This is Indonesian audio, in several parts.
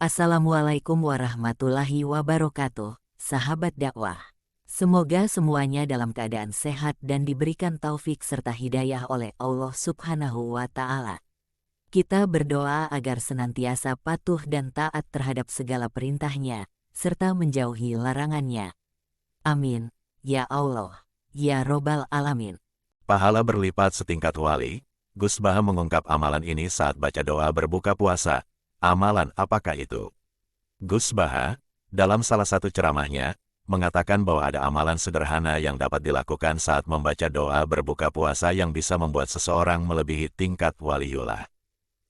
Assalamualaikum warahmatullahi wabarakatuh, sahabat dakwah. Semoga semuanya dalam keadaan sehat dan diberikan taufik serta hidayah oleh Allah Subhanahu wa Ta'ala. Kita berdoa agar senantiasa patuh dan taat terhadap segala perintahnya, serta menjauhi larangannya. Amin. Ya Allah, ya Robbal Alamin. Pahala berlipat setingkat wali. Gus Baha mengungkap amalan ini saat baca doa berbuka puasa. Amalan apakah itu? Gus Baha, dalam salah satu ceramahnya, mengatakan bahwa ada amalan sederhana yang dapat dilakukan saat membaca doa berbuka puasa yang bisa membuat seseorang melebihi tingkat waliullah.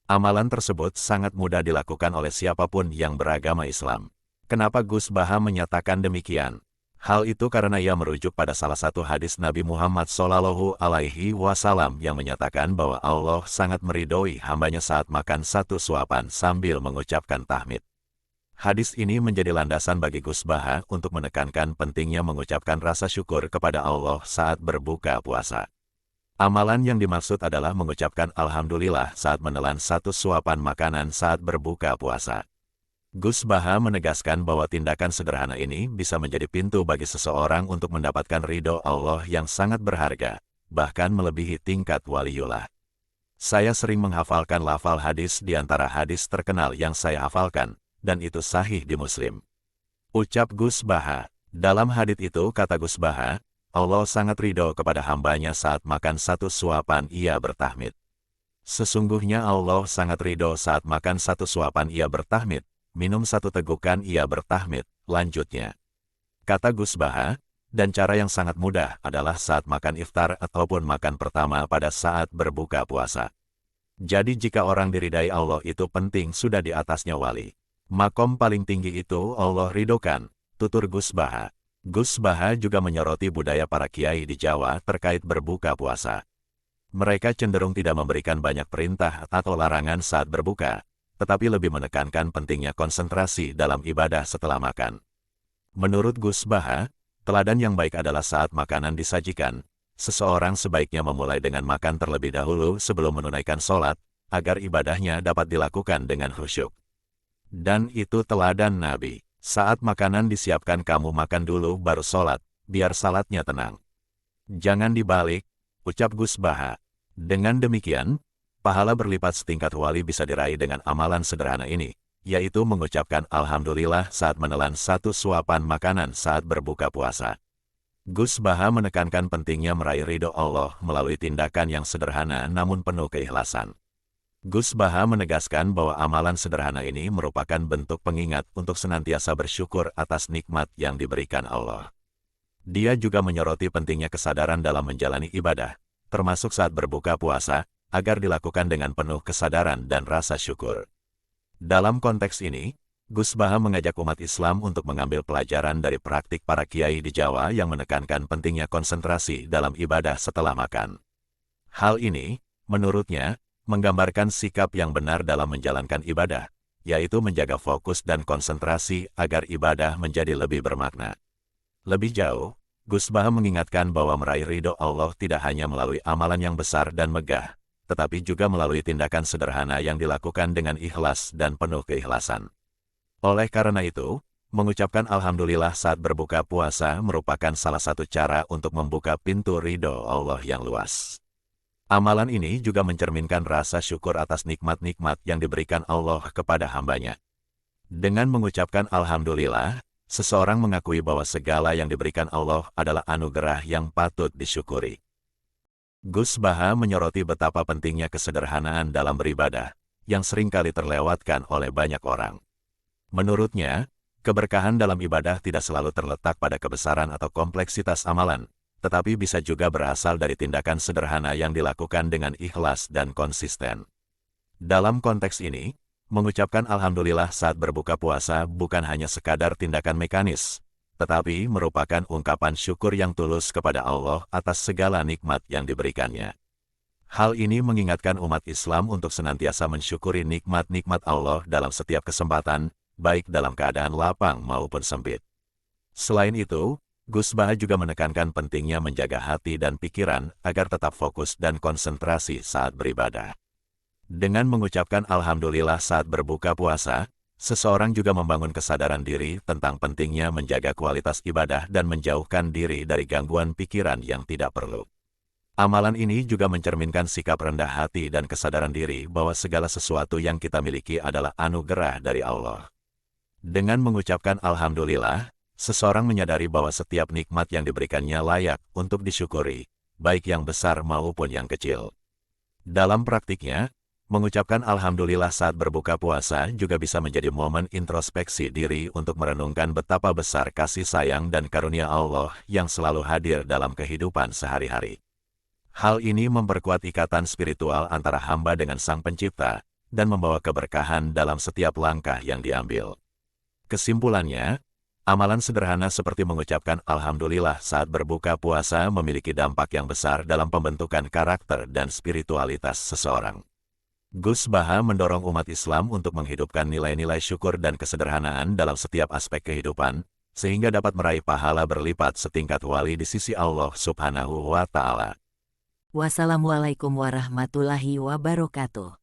Amalan tersebut sangat mudah dilakukan oleh siapapun yang beragama Islam. Kenapa Gus Baha menyatakan demikian? Hal itu karena ia merujuk pada salah satu hadis Nabi Muhammad SAW yang menyatakan bahwa Allah sangat meridhoi hambanya saat makan satu suapan sambil mengucapkan tahmid. Hadis ini menjadi landasan bagi Gus Baha untuk menekankan pentingnya mengucapkan rasa syukur kepada Allah saat berbuka puasa. Amalan yang dimaksud adalah mengucapkan Alhamdulillah saat menelan satu suapan makanan saat berbuka puasa. Gus Baha menegaskan bahwa tindakan sederhana ini bisa menjadi pintu bagi seseorang untuk mendapatkan ridho Allah yang sangat berharga, bahkan melebihi tingkat waliullah. Saya sering menghafalkan lafal hadis di antara hadis terkenal yang saya hafalkan, dan itu sahih di Muslim. Ucap Gus Baha, dalam hadits itu kata Gus Baha, Allah sangat ridho kepada hambanya saat makan satu suapan ia bertahmid. Sesungguhnya Allah sangat ridho saat makan satu suapan ia bertahmid. Minum satu tegukan ia bertahmid, lanjutnya. Kata Gus Baha, dan cara yang sangat mudah adalah saat makan iftar ataupun makan pertama pada saat berbuka puasa. Jadi jika orang diridai Allah itu penting sudah di atasnya wali. Makom paling tinggi itu Allah ridhokan, tutur Gus Baha. Gus Baha juga menyoroti budaya para kiai di Jawa terkait berbuka puasa. Mereka cenderung tidak memberikan banyak perintah atau larangan saat berbuka, tetapi lebih menekankan pentingnya konsentrasi dalam ibadah setelah makan. Menurut Gus Baha, teladan yang baik adalah saat makanan disajikan, seseorang sebaiknya memulai dengan makan terlebih dahulu sebelum menunaikan sholat, agar ibadahnya dapat dilakukan dengan khusyuk. Dan itu teladan Nabi, saat makanan disiapkan kamu makan dulu baru sholat, biar salatnya tenang. Jangan dibalik, ucap Gus Baha. Dengan demikian, pahala berlipat setingkat wali bisa diraih dengan amalan sederhana ini, yaitu mengucapkan Alhamdulillah saat menelan satu suapan makanan saat berbuka puasa. Gus Baha menekankan pentingnya meraih ridho Allah melalui tindakan yang sederhana namun penuh keikhlasan. Gus Baha menegaskan bahwa amalan sederhana ini merupakan bentuk pengingat untuk senantiasa bersyukur atas nikmat yang diberikan Allah. Dia juga menyoroti pentingnya kesadaran dalam menjalani ibadah, termasuk saat berbuka puasa, agar dilakukan dengan penuh kesadaran dan rasa syukur. Dalam konteks ini, Gus Baha mengajak umat Islam untuk mengambil pelajaran dari praktik para kiai di Jawa yang menekankan pentingnya konsentrasi dalam ibadah setelah makan. Hal ini, menurutnya, menggambarkan sikap yang benar dalam menjalankan ibadah, yaitu menjaga fokus dan konsentrasi agar ibadah menjadi lebih bermakna. Lebih jauh, Gus Baha mengingatkan bahwa meraih ridho Allah tidak hanya melalui amalan yang besar dan megah, tetapi juga melalui tindakan sederhana yang dilakukan dengan ikhlas dan penuh keikhlasan. Oleh karena itu, mengucapkan Alhamdulillah saat berbuka puasa merupakan salah satu cara untuk membuka pintu ridho Allah yang luas. Amalan ini juga mencerminkan rasa syukur atas nikmat-nikmat yang diberikan Allah kepada hambanya. Dengan mengucapkan Alhamdulillah, seseorang mengakui bahwa segala yang diberikan Allah adalah anugerah yang patut disyukuri. Gus Baha menyoroti betapa pentingnya kesederhanaan dalam beribadah, yang seringkali terlewatkan oleh banyak orang. Menurutnya, keberkahan dalam ibadah tidak selalu terletak pada kebesaran atau kompleksitas amalan, tetapi bisa juga berasal dari tindakan sederhana yang dilakukan dengan ikhlas dan konsisten. Dalam konteks ini, mengucapkan Alhamdulillah saat berbuka puasa bukan hanya sekadar tindakan mekanis, tetapi merupakan ungkapan syukur yang tulus kepada Allah atas segala nikmat yang diberikannya. Hal ini mengingatkan umat Islam untuk senantiasa mensyukuri nikmat-nikmat Allah dalam setiap kesempatan, baik dalam keadaan lapang maupun sempit. Selain itu, Gus Baha juga menekankan pentingnya menjaga hati dan pikiran agar tetap fokus dan konsentrasi saat beribadah. Dengan mengucapkan Alhamdulillah saat berbuka puasa, Seseorang juga membangun kesadaran diri tentang pentingnya menjaga kualitas ibadah dan menjauhkan diri dari gangguan pikiran yang tidak perlu. Amalan ini juga mencerminkan sikap rendah hati dan kesadaran diri bahwa segala sesuatu yang kita miliki adalah anugerah dari Allah. Dengan mengucapkan Alhamdulillah, seseorang menyadari bahwa setiap nikmat yang diberikannya layak untuk disyukuri, baik yang besar maupun yang kecil. Dalam praktiknya, mengucapkan Alhamdulillah saat berbuka puasa juga bisa menjadi momen introspeksi diri untuk merenungkan betapa besar kasih sayang dan karunia Allah yang selalu hadir dalam kehidupan sehari-hari. Hal ini memperkuat ikatan spiritual antara hamba dengan Sang Pencipta dan membawa keberkahan dalam setiap langkah yang diambil. Kesimpulannya, amalan sederhana seperti mengucapkan Alhamdulillah saat berbuka puasa memiliki dampak yang besar dalam pembentukan karakter dan spiritualitas seseorang. Gus Baha mendorong umat Islam untuk menghidupkan nilai-nilai syukur dan kesederhanaan dalam setiap aspek kehidupan, sehingga dapat meraih pahala berlipat setingkat wali di sisi Allah Subhanahu wa Ta'ala. Wassalamualaikum warahmatullahi wabarakatuh.